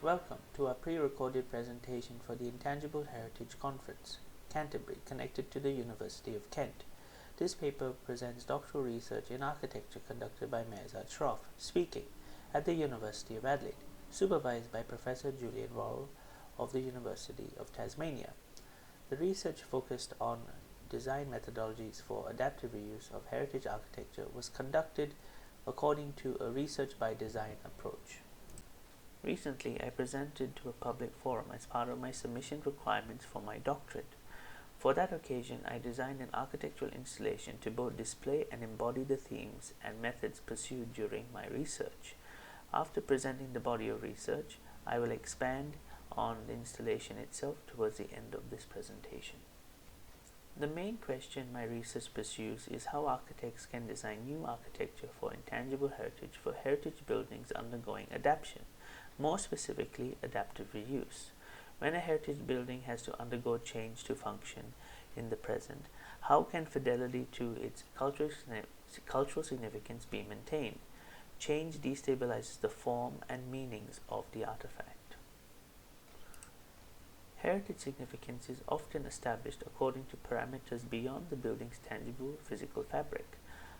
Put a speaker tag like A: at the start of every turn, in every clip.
A: Welcome to our pre-recorded presentation for the Intangible Heritage Conference, Canterbury, connected to the University of Kent. This paper presents doctoral research in architecture conducted by Shroff, speaking at the University of Adelaide, supervised by Professor Julian Worrall of the University of Tasmania. The research focused on design methodologies for adaptive reuse of heritage architecture was conducted according to a research by design approach. Recently, I presented to a public forum as part of my submission requirements for my doctorate. For that occasion, I designed an architectural installation to both display and embody the themes and methods pursued during my research. After presenting the body of research, I will expand on the installation itself towards the end of this presentation. The main question my research pursues is how architects can design new architecture for intangible heritage for heritage buildings undergoing adaptation. More specifically, adaptive reuse. When a heritage building has to undergo change to function in the present, how can fidelity to its cultural significance be maintained? Change destabilizes the form and meanings of the artifact. Heritage significance is often established according to parameters beyond the building's tangible physical fabric.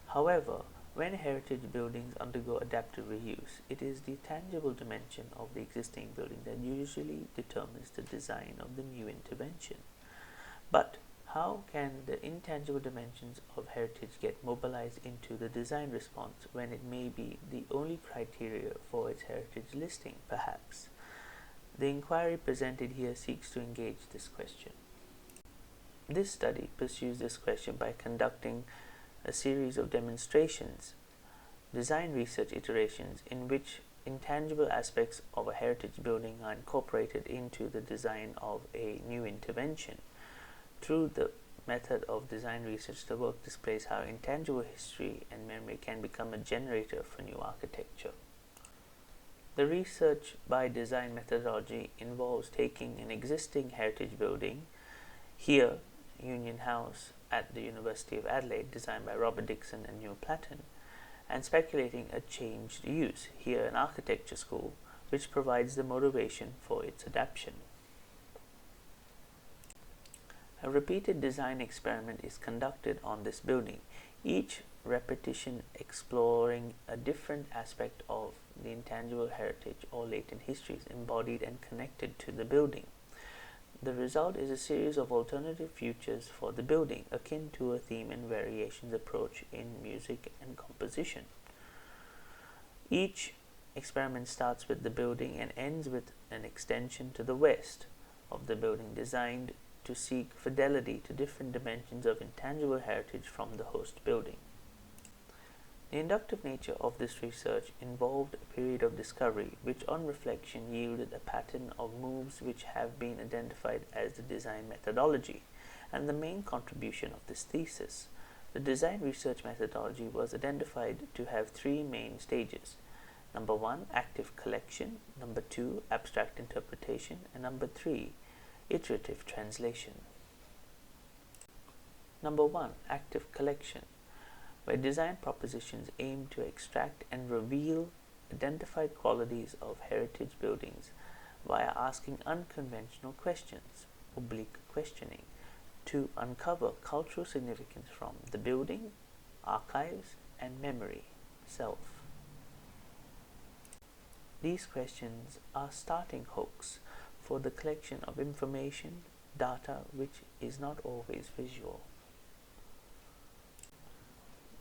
A: However, when heritage buildings undergo adaptive reuse, it is the tangible dimension of the existing building that usually determines the design of the new intervention. But how can the intangible dimensions of heritage get mobilized into the design response when it may be the only criteria for its heritage listing, perhaps? The inquiry presented here seeks to engage this question. This study pursues this question by conducting a series of demonstrations, design research iterations in which intangible aspects of a heritage building are incorporated into the design of a new intervention. Through the method of design research, the work displays how intangible history and memory can become a generator for new architecture. The research by design methodology involves taking an existing heritage building, here Union House at the University of Adelaide, designed by Robert Dixon and Neil Platten, and speculating a changed use, here an architecture school, which provides the motivation for its adaptation. A repeated design experiment is conducted on this building, each repetition exploring a different aspect of the intangible heritage or latent histories embodied and connected to the building. The result is a series of alternative futures for the building, akin to a theme and variations approach in music and composition. Each experiment starts with the building and ends with an extension to the west of the building designed to seek fidelity to different dimensions of intangible heritage from the host building. The inductive nature of this research involved a period of discovery which on reflection yielded a pattern of moves which have been identified as the design methodology and the main contribution of this thesis. The design research methodology was identified to have three main stages. Number 1, active collection. Number 2, abstract interpretation. And number 3, iterative translation. Number 1, active collection, where design propositions aim to extract and reveal identified qualities of heritage buildings via asking unconventional questions, oblique questioning, to uncover cultural significance from the building, archives, and memory, self. These questions are starting hooks for the collection of information, data which is not always visual.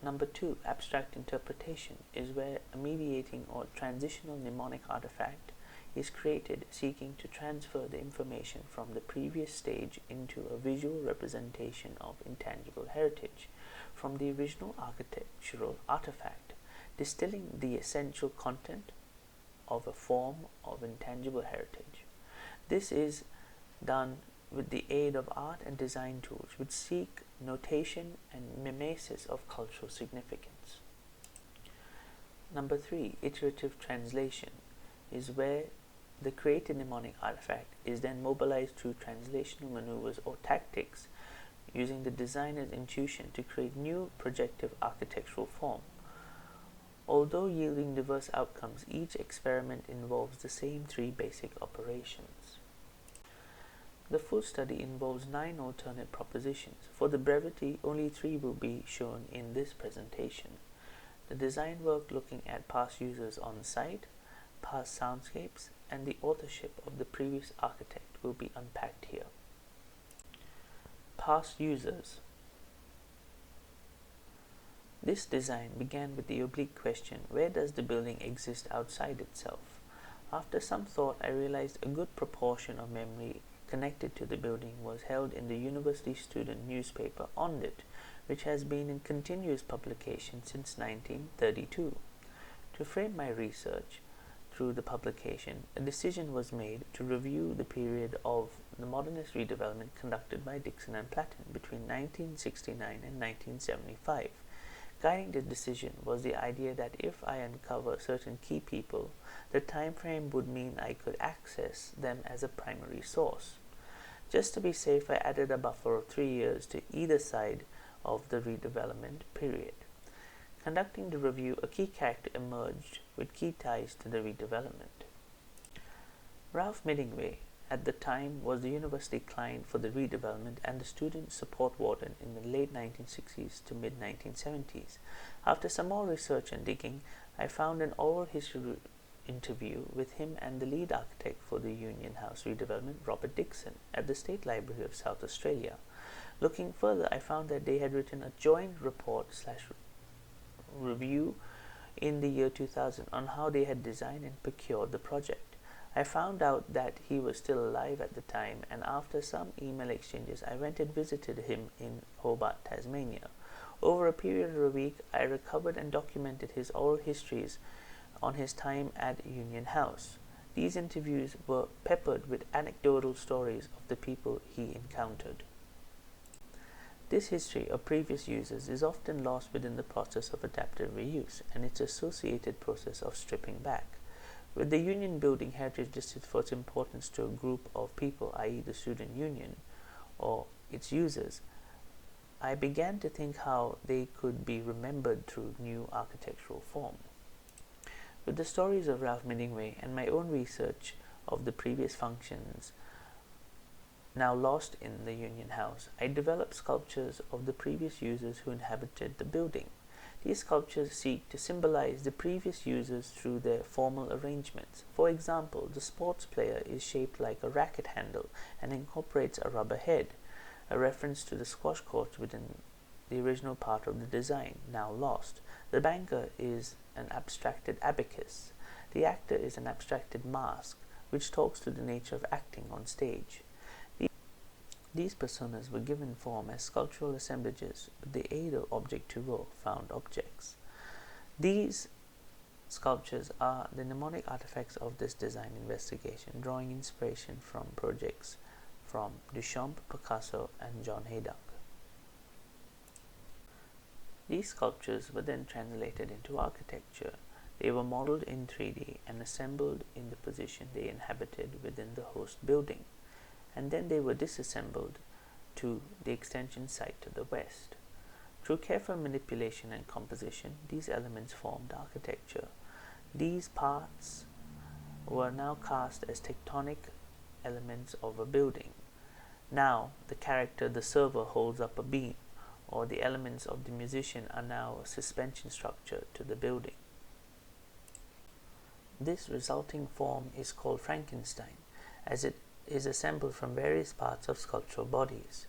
A: Number 2, abstract interpretation, is where a mediating or transitional mnemonic artifact is created seeking to transfer the information from the previous stage into a visual representation of intangible heritage from the original architectural artifact, distilling the essential content of a form of intangible heritage. This is done with the aid of art and design tools which seek notation and mimesis of cultural significance. Number 3, iterative translation, is where the created mnemonic artifact is then mobilized through translational maneuvers or tactics using the designer's intuition to create new projective architectural form. Although yielding diverse outcomes, each experiment involves the same three basic operations. The full study involves 9 alternate propositions. For the brevity, only 3 will be shown in this presentation. The design work looking at past users on site, past soundscapes, and the authorship of the previous architect will be unpacked here. Past users. This design began with the oblique question, where does the building exist outside itself? After some thought, I realized a good proportion of memory connected to the building was held in the university student newspaper On It, which has been in continuous publication since 1932. To frame my research through the publication, a decision was made to review the period of the modernist redevelopment conducted by Dixon and Platten between 1969 and 1975. Guiding the decision was the idea that if I uncover certain key people, the time frame would mean I could access them as a primary source. Just to be safe, I added a buffer of 3 years to either side of the redevelopment period. Conducting the review, a key character emerged with key ties to the redevelopment. Ralph Midingway, at the time, was the university client for the redevelopment and the student support warden in the late 1960s to mid-1970s. After some more research and digging, I found an oral history interview with him and the lead architect for the Union House redevelopment, Robert Dixon, at the State Library of South Australia. Looking further, I found that they had written a joint report/review in the year 2000 on how they had designed and procured the project. I found out that he was still alive at the time, and after some email exchanges, I went and visited him in Hobart, Tasmania. Over a period of a week, I recovered and documented his oral histories on his time at Union House. These interviews were peppered with anecdotal stories of the people he encountered. This history of previous users is often lost within the process of adaptive reuse and its associated process of stripping back. With the Union building heritage listed for its importance to a group of people, i.e. the student union or its users, I began to think how they could be remembered through new architectural form. With the stories of Ralph Midingway and my own research of the previous functions now lost in the Union House, I developed sculptures of the previous users who inhabited the building. These sculptures seek to symbolize the previous users through their formal arrangements. For example, the sports player is shaped like a racket handle and incorporates a rubber head, a reference to the squash courts within the original part of the design, now lost. The banker is an abstracted abacus. The actor is an abstracted mask, which talks to the nature of acting on stage. These personas were given form as sculptural assemblages with the aid of Object2O, found objects. These sculptures are the mnemonic artifacts of this design investigation, drawing inspiration from projects from Duchamp, Picasso, and John Haydock. These sculptures were then translated into architecture. They were modeled in 3D and assembled in the position they inhabited within the host building, and then they were disassembled to the extension site to the west. Through careful manipulation and composition, these elements formed architecture. These parts were now cast as tectonic elements of a building. Now, the character, the server, holds up a beam, or the elements of the musician are now a suspension structure to the building. This resulting form is called Frankenstein, as it is assembled from various parts of sculptural bodies.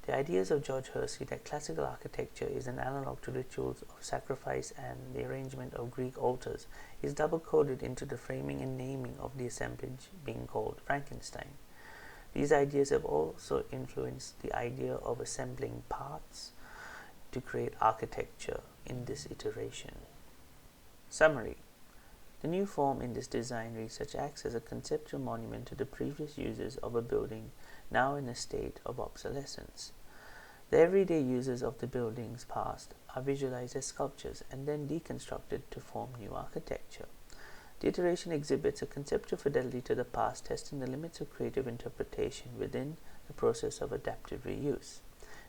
A: The ideas of George Hersey that classical architecture is an analog to rituals of sacrifice and the arrangement of Greek altars is double-coded into the framing and naming of the assemblage being called Frankenstein. These ideas have also influenced the idea of assembling parts to create architecture in this iteration. Summary. The new form in this design research acts as a conceptual monument to the previous users of a building now in a state of obsolescence. The everyday users of the building's past are visualized as sculptures and then deconstructed to form new architecture. The iteration exhibits a conceptual fidelity to the past, testing the limits of creative interpretation within the process of adaptive reuse.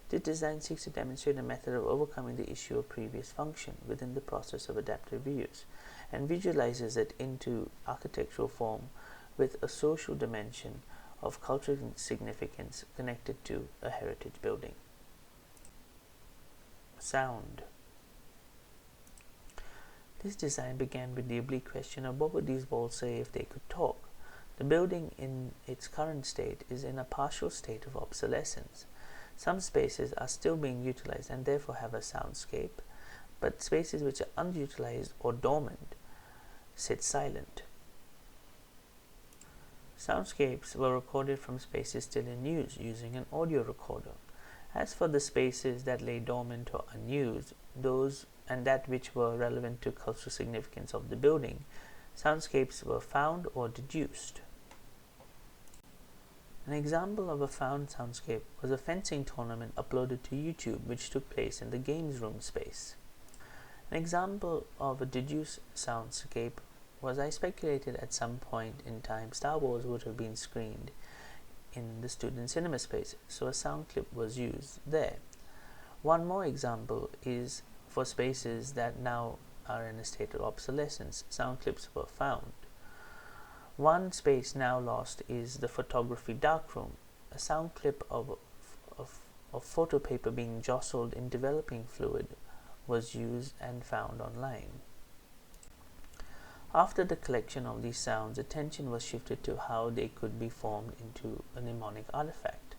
A: This design seeks to demonstrate a method of overcoming the issue of previous function within the process of adaptive reuse, and visualizes it into architectural form with a social dimension of cultural significance connected to a heritage building. Sound. This design began with the oblique question of what would these walls say if they could talk. The building in its current state is in a partial state of obsolescence. Some spaces are still being utilized and therefore have a soundscape, but spaces which are unutilized or dormant sit silent. Soundscapes were recorded from spaces still in use using an audio recorder. As for the spaces that lay dormant or unused, those and that which were relevant to cultural significance of the building, soundscapes were found or deduced. An example of a found soundscape was a fencing tournament uploaded to YouTube which took place in the games room space. An example of a deduced soundscape was I speculated at some point in time Star Wars would have been screened in the student cinema space, so a sound clip was used there. One more example is for spaces that now are in a state of obsolescence, sound clips were found. One space now lost is the photography darkroom. A sound clip of photo paper being jostled in developing fluid was used and found online. After the collection of these sounds, attention was shifted to how they could be formed into a mnemonic artifact.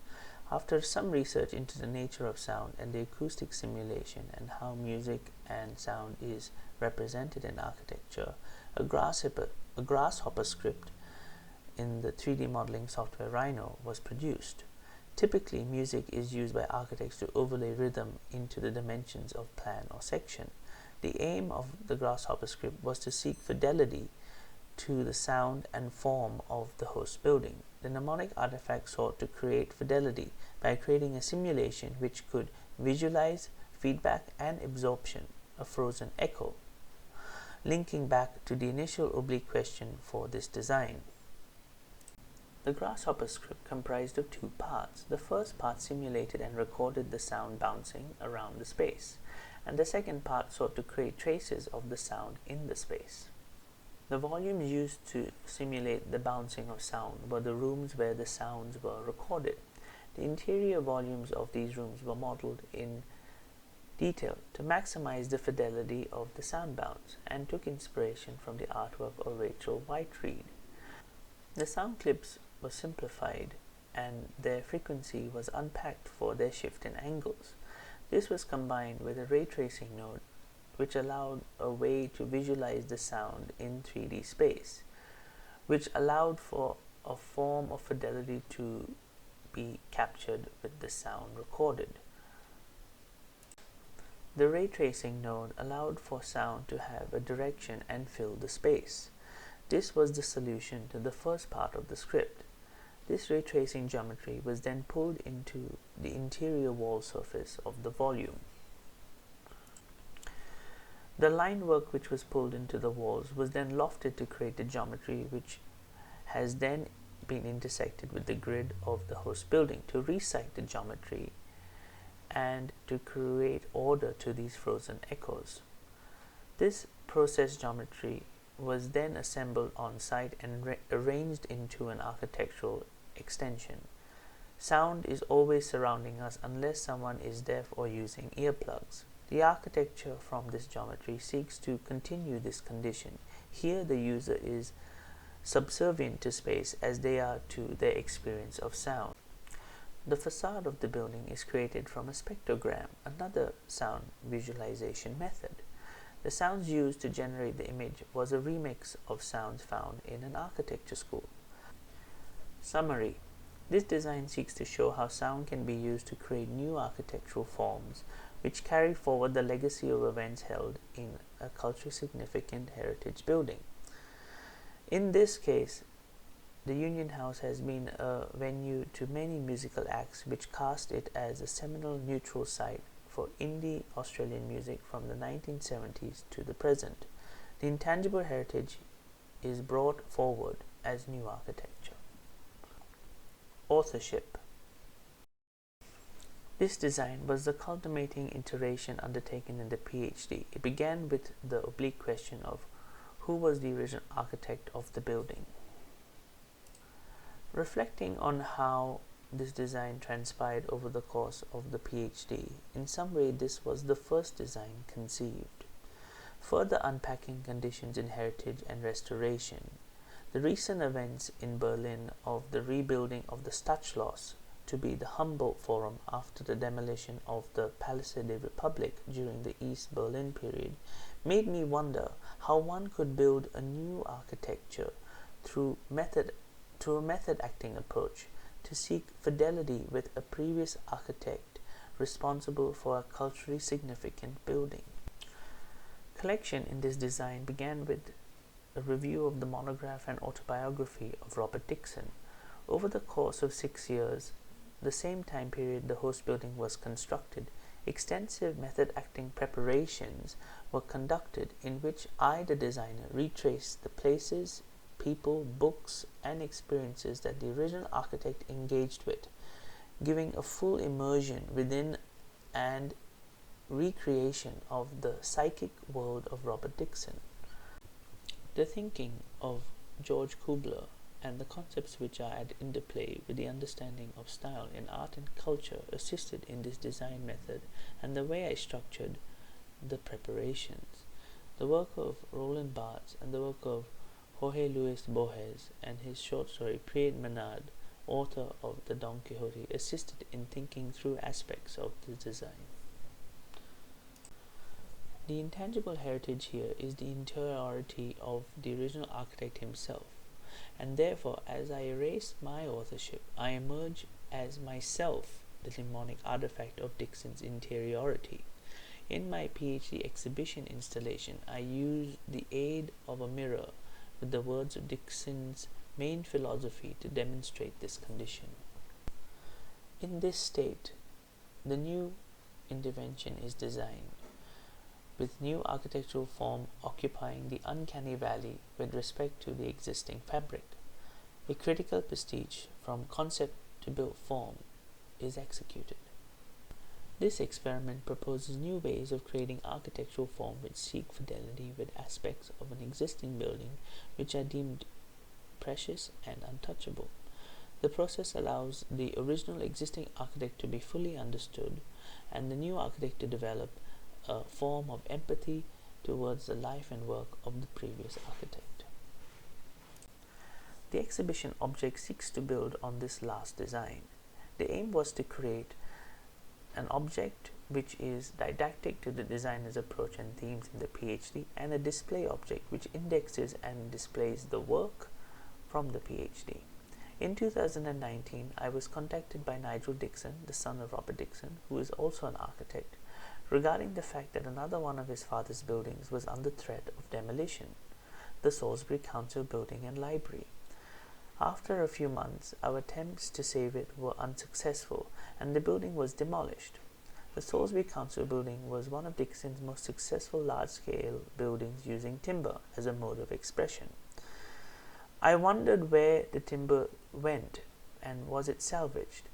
A: After some research into the nature of sound and the acoustic simulation and how music and sound is represented in architecture, a grasshopper script in the 3D modeling software Rhino was produced. Typically, music is used by architects to overlay rhythm into the dimensions of plan or section. The aim of the grasshopper script was to seek fidelity to the sound and form of the host building. The mnemonic artifact sought to create fidelity by creating a simulation which could visualize feedback and absorption, a frozen echo, linking back to the initial oblique question for this design. The grasshopper script comprised of two parts. The first part simulated and recorded the sound bouncing around the space, and the second part sought to create traces of the sound in the space. The volumes used to simulate the bouncing of sound were the rooms where the sounds were recorded. The interior volumes of these rooms were modeled in detail to maximize the fidelity of the sound bounce and took inspiration from the artwork of Rachel Whiteread. The sound clips were simplified and their frequency was unpacked for their shift in angles. This was combined with a ray tracing node which allowed a way to visualize the sound in 3D space, which allowed for a form of fidelity to be captured with the sound recorded. The ray tracing node allowed for sound to have a direction and fill the space. This was the solution to the first part of the script. This ray tracing geometry was then pulled into the interior wall surface of the volume. The line work which was pulled into the walls was then lofted to create a geometry which has then been intersected with the grid of the host building to recite the geometry and to create order to these frozen echoes. This process geometry was then assembled on site and arranged into an architectural extension. Sound is always surrounding us unless someone is deaf or using earplugs. The architecture from this geometry seeks to continue this condition. Here the user is subservient to space as they are to their experience of sound. The facade of the building is created from a spectrogram, another sound visualization method. The sounds used to generate the image was a remix of sounds found in an architecture school. Summary. This design seeks to show how sound can be used to create new architectural forms which carry forward the legacy of events held in a culturally significant heritage building. In this case, the Union House has been a venue to many musical acts which cast it as a seminal neutral site for indie Australian music from the 1970s to the present. The intangible heritage is brought forward as new architecture. Authorship. This design was the culminating iteration undertaken in the PhD. It began with the oblique question of who was the original architect of the building. Reflecting on how this design transpired over the course of the PhD, in some way this was the first design conceived. Further unpacking conditions in heritage and restoration, the recent events in Berlin of the rebuilding of the Stadtschloss to be the Humboldt Forum after the demolition of the Palais de Republik during the East Berlin period made me wonder how one could build a new architecture through a method acting approach to seek fidelity with a previous architect responsible for a culturally significant building. Collection in this design began with a review of the monograph and autobiography of Robert Dixon. Over the course of 6 years, the same time period the host building was constructed, extensive method acting preparations were conducted in which I, the designer, retraced the places, people, books, and experiences that the original architect engaged with, giving a full immersion within and recreation of the psychic world of Robert Dixon. The thinking of George Kubler and the concepts which are at interplay with the understanding of style in art and culture assisted in this design method and the way I structured the preparations. The work of Roland Barthes and the work of Jorge Luis Borges and his short story Pied Menard, author of the Don Quixote, assisted in thinking through aspects of the design. The intangible heritage here is the interiority of the original architect himself, and therefore as I erase my authorship, I emerge as myself the mnemonic artifact of Dixon's interiority. In my PhD exhibition installation, I use the aid of a mirror with the words of Dixon's main philosophy to demonstrate this condition. In this state, the new intervention is designed, with new architectural form occupying the uncanny valley with respect to the existing fabric. A critical pastiche from concept to built form is executed. This experiment proposes new ways of creating architectural form which seek fidelity with aspects of an existing building which are deemed precious and untouchable. The process allows the original existing architect to be fully understood and the new architect to develop a form of empathy towards the life and work of the previous architect. The exhibition object seeks to build on this last design. The aim was to create an object which is didactic to the designer's approach and themes in the PhD, and a display object which indexes and displays the work from the PhD. In 2019, I was contacted by Nigel Dixon, the son of Robert Dixon, who is also an architect, regarding the fact that another one of his father's buildings was under threat of demolition, the Salisbury Council building and library. After a few months, our attempts to save it were unsuccessful and the building was demolished. The Salisbury Council building was one of Dixon's most successful large-scale buildings using timber as a mode of expression. I wondered where the timber went and was it salvaged.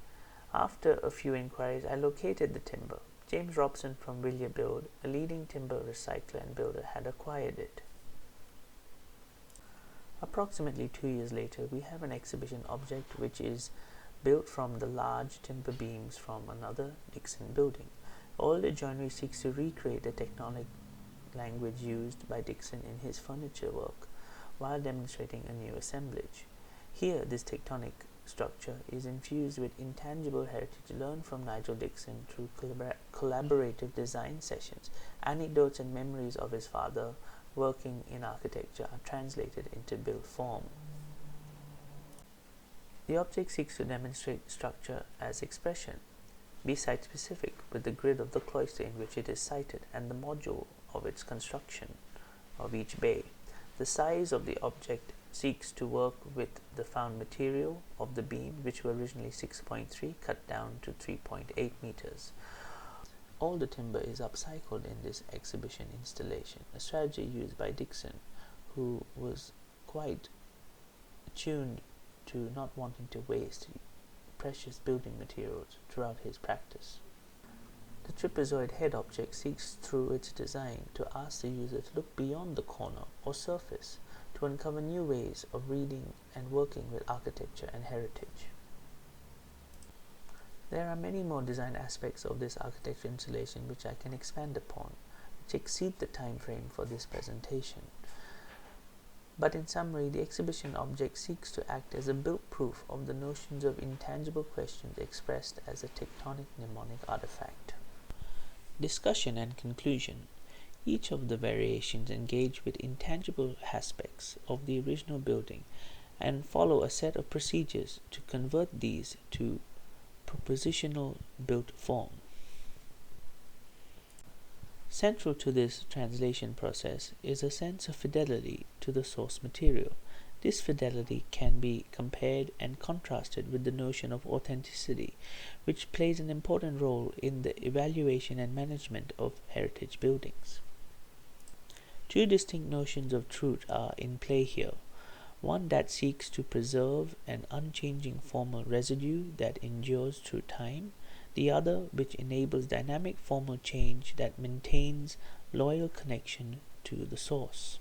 A: After a few inquiries, I located the timber. James Robson from William Build, a leading timber recycler and builder, had acquired it. Approximately 2 years later, we have an exhibition object which is built from the large timber beams from another Dixon building. All the joinery seeks to recreate the tectonic language used by Dixon in his furniture work, while demonstrating a new assemblage. Here, this tectonic structure is infused with intangible heritage learned from Nigel Dixon through collaborative design sessions. Anecdotes and memories of his father working in architecture are translated into built form. The object seeks to demonstrate structure as expression. Be site-specific with the grid of the cloister in which it is sited and the module of its construction of each bay. The size of the object seeks to work with the found material of the beam, which were originally 6.3 cut down to 3.8 meters. All the timber is upcycled in this exhibition installation, a strategy used by Dixon, who was quite attuned to not wanting to waste precious building materials throughout his practice. The trapezoid head object seeks through its design to ask the user to look beyond the corner or surface to uncover new ways of reading and working with architecture and heritage. There are many more design aspects of this architecture installation which I can expand upon, which exceed the time frame for this presentation. But in summary, the exhibition object seeks to act as a built proof of the notions of intangible questions expressed as a tectonic mnemonic artifact. Discussion and conclusion. Each of the variations engage with intangible aspects of the original building and follow a set of procedures to convert these to propositional built form. Central to this translation process is a sense of fidelity to the source material. This fidelity can be compared and contrasted with the notion of authenticity, which plays an important role in the evaluation and management of heritage buildings. Two distinct notions of truth are in play here. One that seeks to preserve an unchanging formal residue that endures through time, the other which enables dynamic formal change that maintains loyal connection to the source.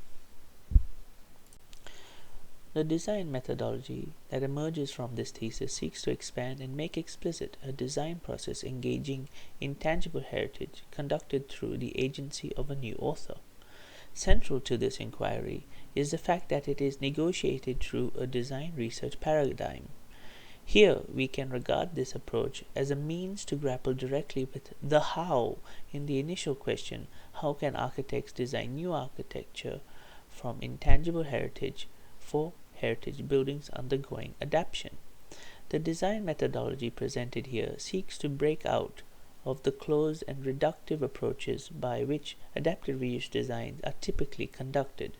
A: The design methodology that emerges from this thesis seeks to expand and make explicit a design process engaging intangible heritage conducted through the agency of a new author. Central to this inquiry is the fact that it is negotiated through a design research paradigm. Here, we can regard this approach as a means to grapple directly with the how in the initial question, how can architects design new architecture from intangible heritage for heritage buildings undergoing adaptation? The design methodology presented here seeks to break out of the closed and reductive approaches by which adaptive reuse designs are typically conducted,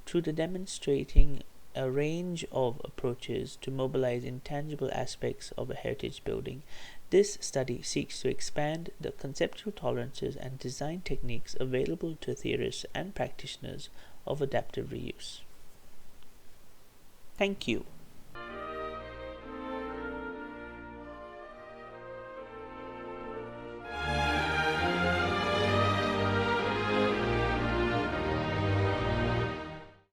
A: through the demonstrating a range of approaches to mobilize intangible aspects of a heritage building. This study seeks to expand the conceptual tolerances and design techniques available to theorists and practitioners of adaptive reuse. Thank you.